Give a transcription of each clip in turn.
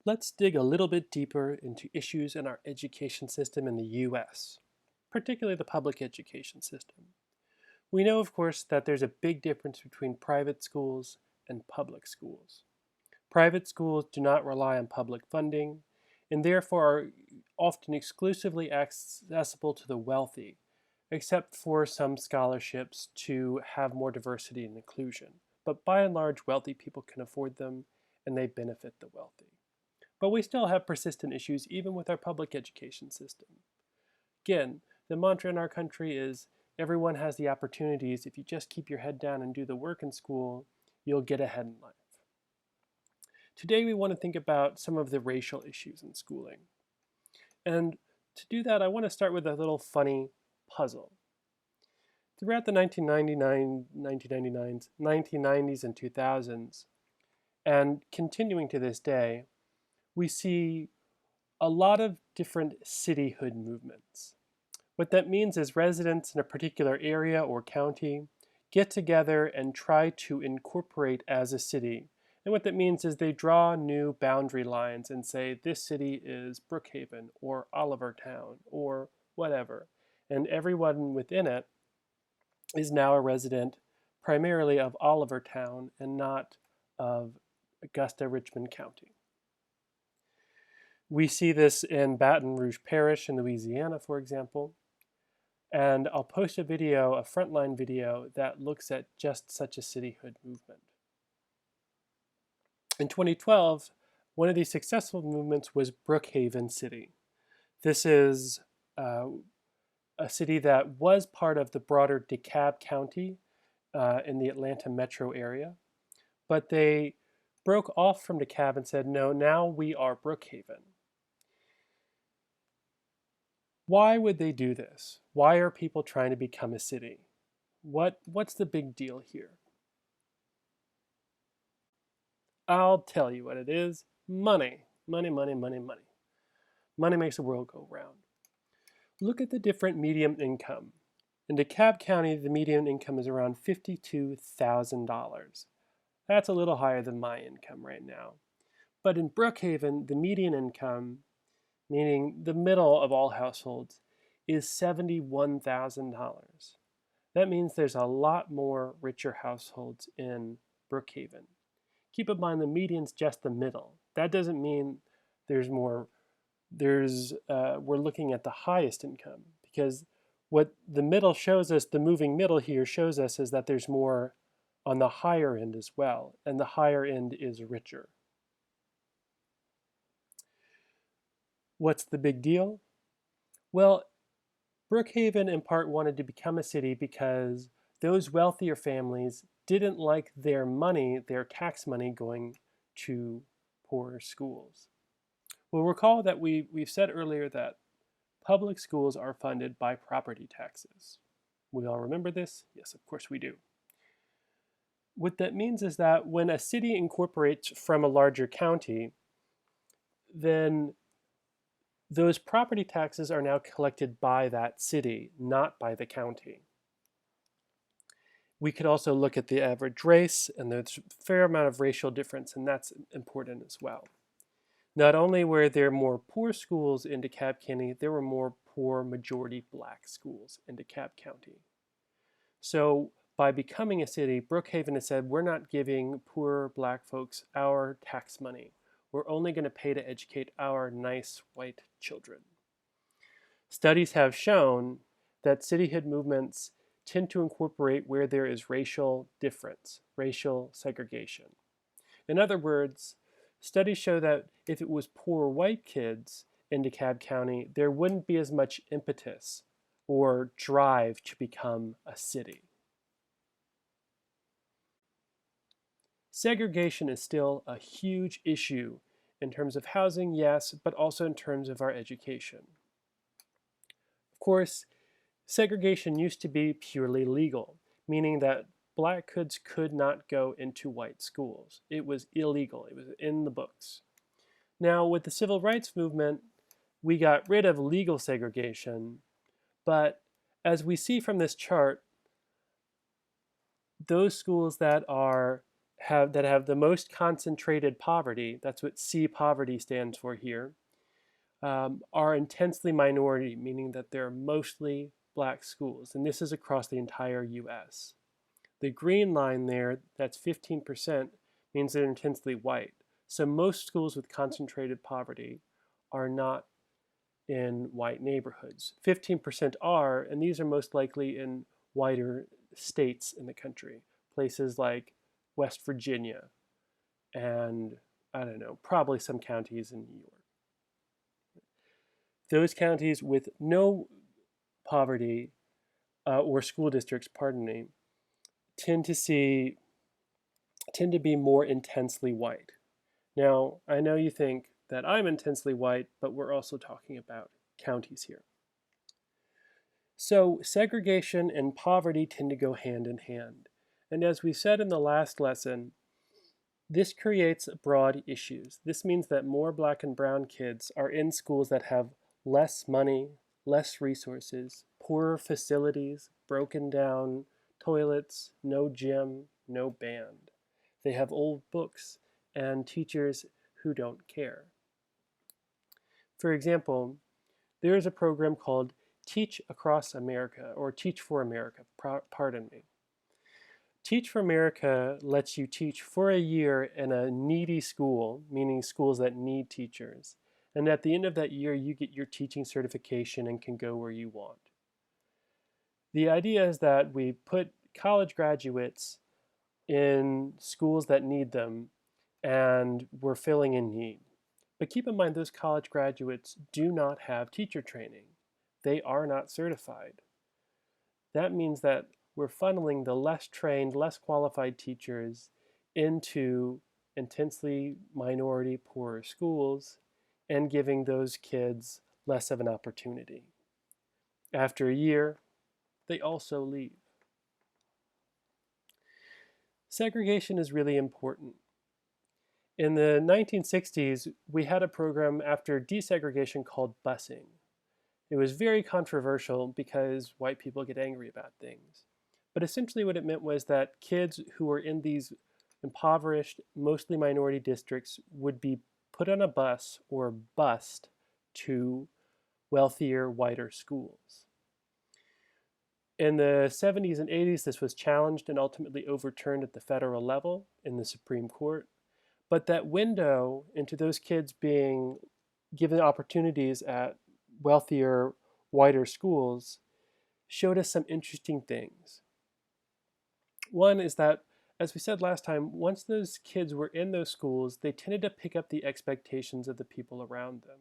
Let's dig a little bit deeper into issues in our education system in the US, particularly the public education system. We know, of course, that there's a big difference between private schools and public schools. Private schools do not rely on public funding and therefore are often exclusively accessible to the wealthy, except for some scholarships to have more diversity and inclusion. But by and large, wealthy people can afford them and they benefit the wealthy. But we still have persistent issues even with our public education system. Again, the mantra in our country is everyone has the opportunities. If you just keep your head down and do the work in school, you'll get ahead in life. Today we want to think about some of the racial issues in schooling. And to do that, I want to start with a little funny puzzle. Throughout the 1999s, 1990s, and 2000s, and continuing to this day, we see a lot of different cityhood movements. What that means is residents in a particular area or county get together and try to incorporate as a city. And what that means is they draw new boundary lines and say this city is Brookhaven or Olivertown or whatever. And everyone within it is now a resident primarily of Olivertown and not of Augusta Richmond County. We see this in Baton Rouge Parish in Louisiana, for example. And I'll post a video, a frontline video, that looks at just such a cityhood movement. In 2012, one of these successful movements was Brookhaven City. This is a city that was part of the broader DeKalb County in the Atlanta metro area, but they broke off from DeKalb and said, no, now we are Brookhaven. Why would they do this? Why are people trying to become a city? What's the big deal here? I'll tell you what it is. Money. Money, money, money, money. Money makes the world go round. Look at the different median income. In DeKalb County, the median income is around $52,000. That's a little higher than my income right now. But in Brookhaven, the median income, meaning the middle of all households, is $71,000. That means there's a lot more richer households in Brookhaven. Keep in mind the median's just the middle. That doesn't mean there's more. We're looking at the highest income, because what the middle shows us, the moving middle here shows us, is that there's more on the higher end as well, and the higher end is richer. What's the big deal? Well, Brookhaven in part wanted to become a city because those wealthier families didn't like their money, their tax money, going to poorer schools. Well, recall that we've said earlier that public schools are funded by property taxes. We all remember this? Yes, of course we do. What that means is that when a city incorporates from a larger county, then those property taxes are now collected by that city, not by the county. We could also look at the average race, and there's a fair amount of racial difference, and that's important as well. Not only were there more poor schools in DeKalb County, there were more poor majority black schools in DeKalb County. So by becoming a city, Brookhaven has said, we're not giving poor black folks our tax money. We're only going to pay to educate our nice white children. Studies have shown that cityhood movements tend to incorporate where there is racial difference, racial segregation. In other words, studies show that if it was poor white kids in DeKalb County, there wouldn't be as much impetus or drive to become a city. Segregation is still a huge issue in terms of housing, yes, but also in terms of our education. Of course, segregation used to be purely legal, meaning that black kids could not go into white schools. It was illegal. It was in the books. Now, with the civil rights movement, we got rid of legal segregation, but as we see from this chart, those schools that that have the most concentrated poverty, that's what C poverty stands for here, are intensely minority, meaning that they're mostly black schools. And this is across the entire US. The green line there, that's 15%, means they're intensely white. So most schools with concentrated poverty are not in white neighborhoods. 15% are, and these are most likely in whiter states in the country, places like West Virginia and, I don't know, probably some counties in New York. Those counties with no poverty or school districts, pardon me, tend to be more intensely white. Now, I know you think that I'm intensely white, but we're also talking about counties here. So segregation and poverty tend to go hand in hand. And as we said in the last lesson, this creates broad issues. This means that more black and brown kids are in schools that have less money, less resources, poorer facilities, broken down toilets, no gym, no band. They have old books and teachers who don't care. For example, there is a program called Teach Across America, or Teach for America, pardon me. Teach for America lets you teach for a year in a needy school, meaning schools that need teachers. And at the end of that year, you get your teaching certification and can go where you want. The idea is that we put college graduates in schools that need them, and we're filling in need. But keep in mind, those college graduates do not have teacher training. They are not certified. That means that we're funneling the less trained, less qualified teachers into intensely minority poorer schools and giving those kids less of an opportunity. After a year, they also leave. Segregation is really important. In the 1960s, we had a program after desegregation called busing. It was very controversial because white people get angry about things. But essentially what it meant was that kids who were in these impoverished, mostly minority districts would be put on a bus or bused to wealthier, whiter schools. In the 70s and 80s, this was challenged and ultimately overturned at the federal level in the Supreme Court. But that window into those kids being given opportunities at wealthier, whiter schools showed us some interesting things. One is that, as we said last time, once those kids were in those schools, they tended to pick up the expectations of the people around them.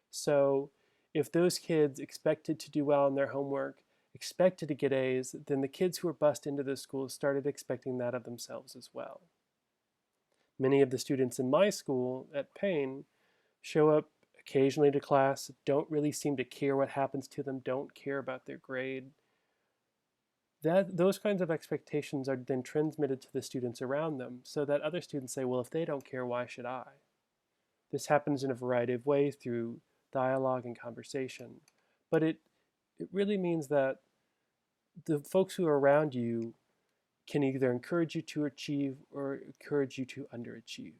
So if those kids expected to do well in their homework, expected to get A's, then the kids who were bused into those schools started expecting that of themselves as well. Many of the students in my school at Payne show up occasionally to class, don't really seem to care what happens to them, don't care about their grade. Those kinds of expectations are then transmitted to the students around them so that other students say, well, if they don't care, why should I? This happens in a variety of ways through dialogue and conversation. But it really means that the folks who are around you can either encourage you to achieve or encourage you to underachieve.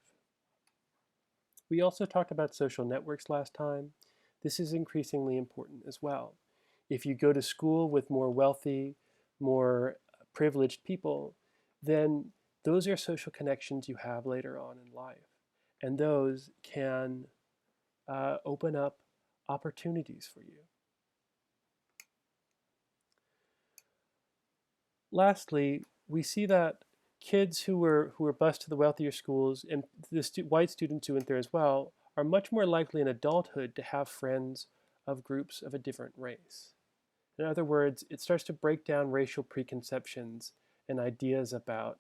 We also talked about social networks last time. This is increasingly important as well. If you go to school with more wealthy, more privileged people, then those are social connections you have later on in life. And those can open up opportunities for you. Lastly, we see that kids who were bused to the wealthier schools, and the white students who went there as well, are much more likely in adulthood to have friends of groups of a different race. In other words, it starts to break down racial preconceptions and ideas about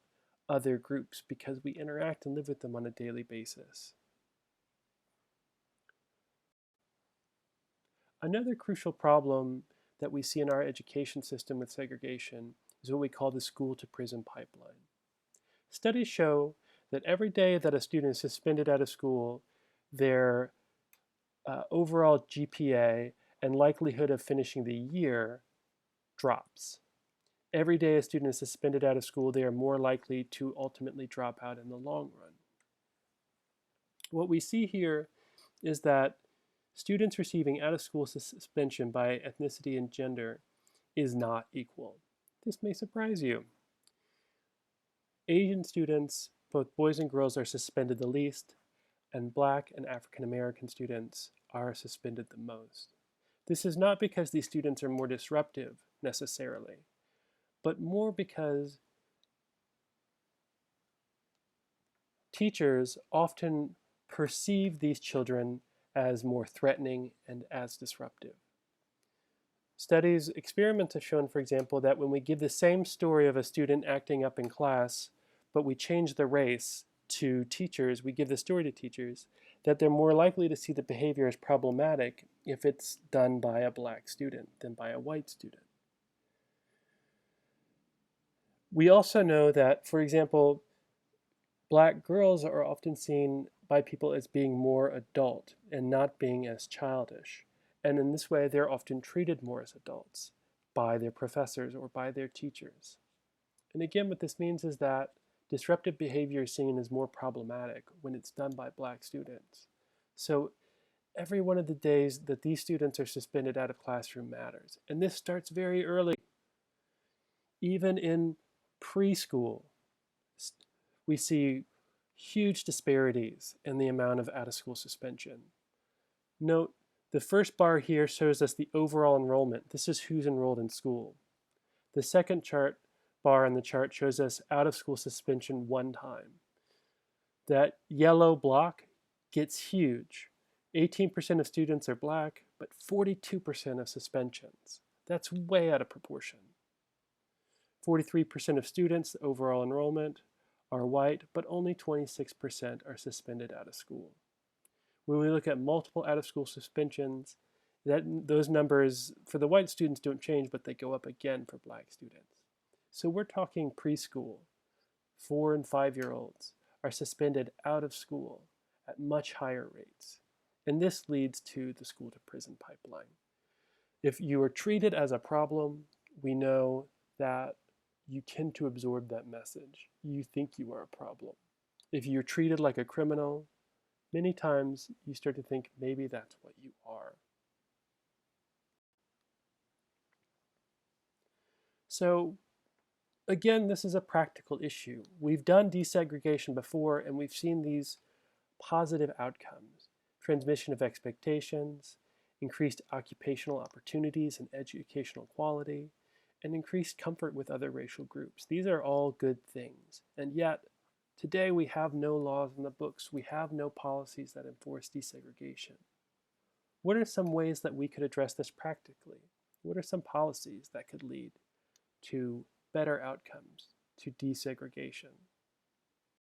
other groups because we interact and live with them on a daily basis. Another crucial problem that we see in our education system with segregation is what we call the school to prison pipeline. Studies show that every day that a student is suspended out of school, their overall GPA and likelihood of finishing the year drops. Every day a student is suspended out of school, they are more likely to ultimately drop out in the long run. What we see here is that students receiving out-of-school suspension by ethnicity and gender is not equal. This may surprise you. Asian students, both boys and girls, are suspended the least, and Black and African American students are suspended the most. This is not because these students are more disruptive, necessarily, but more because teachers often perceive these children as more threatening and as disruptive. Experiments have shown, for example, that when we give the same story of a student acting up in class, but we change the race to teachers, we give the story to teachers, that they're more likely to see the behavior as problematic if it's done by a Black student than by a white student. We also know that, for example, Black girls are often seen by people as being more adult and not being as childish. And in this way, they're often treated more as adults by their professors or by their teachers. And again, what this means is that disruptive behavior is seen as more problematic when it's done by Black students. So every one of the days that these students are suspended out of classroom matters. And this starts very early. Even in preschool, we see huge disparities in the amount of out-of-school suspension. Note, the first bar here shows us the overall enrollment. This is who's enrolled in school. The second bar on the chart shows us out-of-school suspension one time. That yellow block gets huge. 18% of students are Black, but 42% of suspensions. That's way out of proportion. 43% of students, overall enrollment, are white, but only 26% are suspended out of school. When we look at multiple out-of-school suspensions, those numbers for the white students don't change, but they go up again for Black students. So we're talking preschool. 4 and 5-year-olds are suspended out of school at much higher rates. And this leads to the school to prison pipeline. If you are treated as a problem, we know that you tend to absorb that message. You think you are a problem. If you're treated like a criminal, many times you start to think maybe that's what you are. So again, this is a practical issue. We've done desegregation before, and we've seen these positive outcomes: transmission of expectations, increased occupational opportunities and educational quality, and increased comfort with other racial groups. These are all good things. And yet, today we have no laws in the books. We have no policies that enforce desegregation. What are some ways that we could address this practically? What are some policies that could lead to better outcomes, to desegregation?